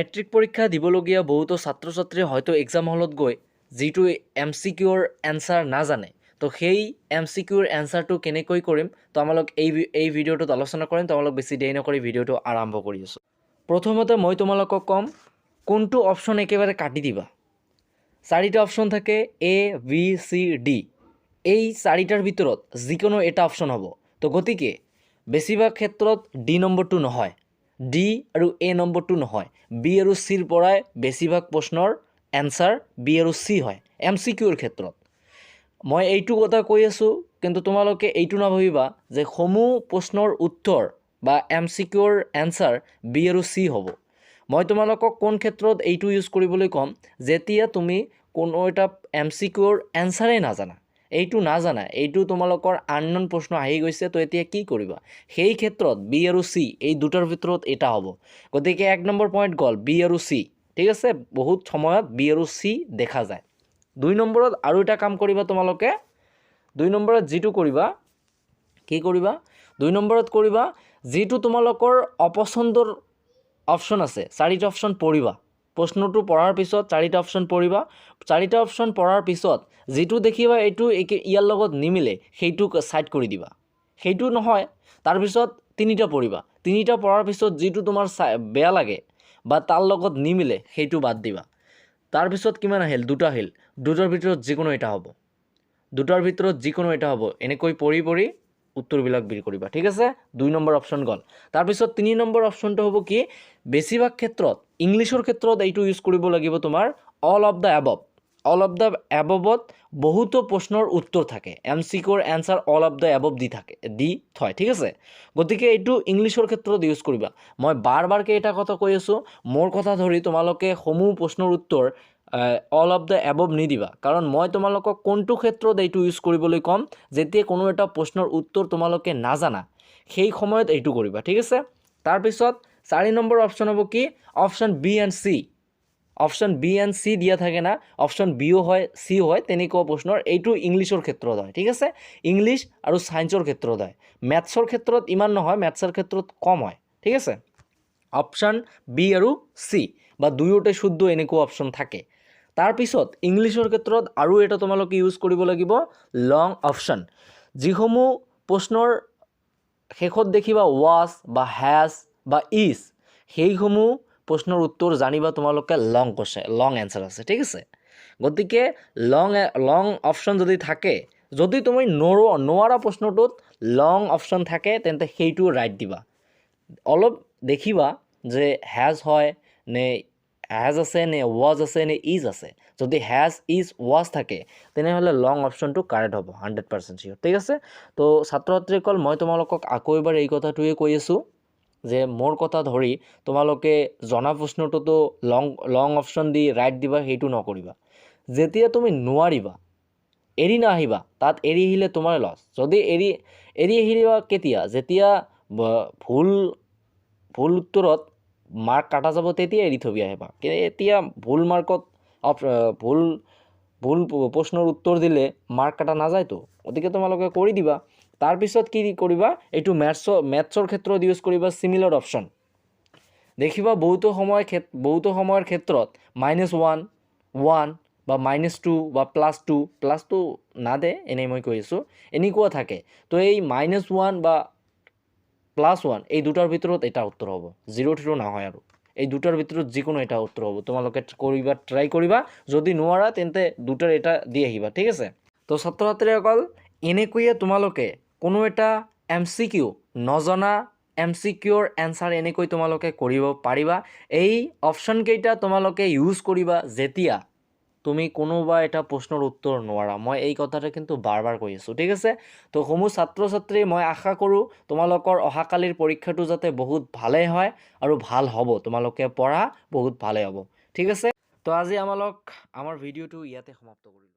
Matric পৰীক্ষা দিবলগীয়া বহুতো ছাত্ৰ ছাত্ৰীয়ে হয়তো এক্সাম হলত গৈ যিটো MCQৰ এনচাৰ নাজানে, তো সেই MCQৰ এনচাৰটো কেনেকৈ কৰিম তোমালোক এই ভিডিঅ'টোত আলোচনা কৰিম। তোমালোক বেছি দেৰি নকৰি ভিডিঅ'টো আৰম্ভ কৰি আছোঁ। প্ৰথমতে মই তোমালোকক ক'ম কোনটো অপশ্যন একেবাৰে কাটি দিবা। চাৰিটা অপশ্যন থাকে A, B, C, D। এই চাৰিটাৰ ভিতৰত যিকোনো এটা অপশ্যন হ'ব। তো গতিকে বেছিভাগ ক্ষেত্ৰত D নম্বৰটো নহয়, D আৰু A নম্বৰটো নহয়, B আৰু Cৰ পৰাই বেছিভাগ প্ৰশ্নৰ এনচাৰ B আৰু C হয় MCQৰ ক্ষেত্ৰত। মই এইটো কথা কৈ আছোঁ, কিন্তু তোমালোকে এইটো নাভাবিবা যে সমূহ প্ৰশ্নৰ উত্তৰ বা MCQৰ এনচাৰ B আৰু C হ'ব। মই তোমালোকক কোন ক্ষেত্ৰত এইটো ইউজ কৰিবলৈ ক'ম, যেতিয়া তুমি কোনো এটা MCQৰ এনচাৰেই নাজানা, এইটো তোমালোকৰ আননন প্ৰশ্ন আহি গৈছে, তো এতিয়া কি কৰিবা? সেই ক্ষেত্ৰত B আৰু C এই দুটাৰ ভিতৰত এটা হ'ব। গতিকে 1 নম্বৰ পইণ্ট গ'ল B আৰু C। ঠিক আছে, বহুত সময়ত B আৰু C দেখা যায়। 2 নম্বৰত আৰু এটা কাম কৰিবা তোমালোকে। 2 নম্বৰত যিটো কৰিবা, কি কৰিবা? 2 নম্বৰত কৰিবা যিটো তোমালোকৰ অপচন্দৰ অপশ্যন আছে, 4টা অপশ্যন পঢ়িবা। প্ৰশ্নটো পঢ়াৰ পিছত 4টা অপশ্যন পঢ়িবা। 4টা অপশ্যন পঢ়াৰ পিছত যিটো দেখিবা এইটো ইয়াৰ লগত নিমিলে, সেইটোক ছাইড কৰি দিবা। সেইটো নহয়, তাৰপিছত 3টা পঢ়িবা। 3টা পঢ়াৰ পিছত যিটো তোমাৰ বেয়া লাগে বা তাৰ লগত নিমিলে, সেইটো বাদ দিবা। তাৰপিছত কিমান আহিল? 2টা আহিল। 2টাৰ ভিতৰত যিকোনো এটা হ'ব। 2টাৰ ভিতৰত যিকোনো এটা হ'ব। এনেকৈ পঢ়ি উত্তৰবিলাক বিল কৰিবা। ঠিক আছে, 2 নম্বৰ অপশ্যন গ'ল। তাৰপিছত 3 নম্বৰ অপশ্যনটো হ'ব কি? বেছিভাগ ক্ষেত্ৰত ইংলিছৰ ক্ষেত্ৰত এইটো ইউজ কৰিব লাগিব তোমাৰ all of the above. All of the এবভত বহুতো প্ৰশ্নৰ উত্তৰ থাকে। MCQৰ answer all of the above দি থয়। ঠিক আছে, গতিকে এইটো ইংলিছৰ ক্ষেত্ৰত ইউজ কৰিবা। মই বাৰবাৰকৈ এটা কথা কৈ আছোঁ, মোৰ কথা ধৰি তোমালোকে সমূহ প্ৰশ্নৰ উত্তৰ অল অফ দ্য এবভ নিদিবা। কাৰণ মই তোমালোকক কোনটো ক্ষেত্ৰত এইটো ইউজ কৰিবলৈ ক'ম, যেতিয়া কোনো এটা প্ৰশ্নৰ উত্তৰ তোমালোকে নাজানা, সেই সময়ত এইটো কৰিবা। ঠিক আছে, তাৰপিছত 4 নম্বৰ অপশ্যন হ'ব কি? Option B and C। Option B and C দিয়া থাকে না, অপশ্যন Bও হয় Cও হয়, তেনেকুৱা প্ৰশ্নৰ এইটো ইংলিছৰ ক্ষেত্ৰত হয়। ঠিক আছে, ইংলিছ আৰু ছায়েন্সৰ ক্ষেত্ৰত হয়। মেথছৰ ক্ষেত্ৰত ইমান নহয়, মেথছৰ ক্ষেত্ৰত কম হয়। ঠিক আছে, অপশ্যন B আৰু C বা দুয়োটাই শুদ্ধ, এনেকুৱা অপশ্যন থাকে। তাৰপিছত ইংলিছৰ ক্ষেত্ৰত আৰু এটা তোমালোকে ইউজ কৰিব লাগিব লং অপশ্যন। যিসমূহ প্ৰশ্নৰ শেষত দেখিবা ৱাজ বা হেজ বা ইজ, সেইসমূহ প্ৰশ্নৰ উত্তৰ জানিবা তোমালোকে লং এনচাৰ আছে। ঠিক আছে, গতিকে লং অপশ্যন যদি থাকে, যদি তুমি নোৱাৰা প্ৰশ্নটোত লং অপশ্যন থাকে, তেন্তে সেইটো ৰাইট দিবা। অলপ দেখিবা যে হেজ হয় নে হেজ আছে নে ৱাজ আছে নে ইজ আছে। যদি হেজ ইজ ৱাজ থাকে, তেনেহ'লে লং অপশ্যনটো কাৰেক্ট হ'ব 100% চিয়'ৰ। ঠিক আছে, তো ছাত্ৰ ছাত্ৰীসকল, মই তোমালোকক আকৌ এবাৰ এই কথাটোৱে কৈ আছোঁ যে মোৰ কথা ধৰি তোমালোকে জনা প্ৰশ্নটোতো লং অপশ্যন দি ৰাইট দিবা, সেইটো নকৰিবা। যেতিয়া তুমি নোৱাৰিবা, এৰি নাহিবা, তাত এৰি আহিলে তোমাৰ লছ। যদি এৰি আহিবা কেতিয়া? যেতিয়া ভুল উত্তৰত মাৰ্ক কাটা যাব, তেতিয়া এৰি থবি আহিবা। এতিয়া ভুল মাৰ্কত ভুল প্ৰশ্নৰ উত্তৰ দিলে মাৰ্ক কাটা নাযায়তো, গতিকে তোমালোকে কৰি দিবা। তাৰপিছত কি কৰিবা? এইটো মেথছৰ ক্ষেত্ৰত ইউজ কৰিবা চিমিলাৰ অপশ্যন। দেখিবা বহুতো সময়ৰ ক্ষেত্ৰত -1, 1 বা -2 বা +2 নাদে, এনেই মই কৈ আছোঁ, এনেকুৱা থাকে। তো এই -1 বা +1 এই দুটাৰ ভিতৰত এটা উত্তৰ হ'ব। 0 0 নহয়, আৰু এই দুটাৰ ভিতৰত যিকোনো এটা উত্তৰ হ'ব। তোমালোকে ট্ৰাই কৰিবা। যদি নোৱাৰা, তেন্তে দুটাৰ এটা দি আহিবা। ঠিক আছে, তো ছাত্ৰ ছাত্ৰীসকল, এনেকৈয়ে তোমালোকে কোনো এটা MCQ নজনা MCQৰ এনচাৰ এনেকৈ তোমালোকে কৰিব পাৰিবা। এই অপশ্যনকেইটা তোমালোকে ইউজ কৰিবা যেতিয়া তুমি কোনোবা এটা প্ৰশ্নৰ উত্তৰ নোৱাৰা। মই এই কথাটা কিন্তু বাৰ কৈ আছোঁ। ঠিক আছে, তো সমূহ ছাত্ৰ ছাত্ৰী, মই আশা কৰোঁ তোমালোকৰ অহাকালিৰ পৰীক্ষাটো যাতে বহুত ভালেই হয় আৰু ভাল হ'ব। তোমালোকে পঢ়া বহুত ভালেই হ'ব। ঠিক আছে, তো আজি আমাৰ ভিডিঅ'টো ইয়াতে সমাপ্ত কৰিলোঁ।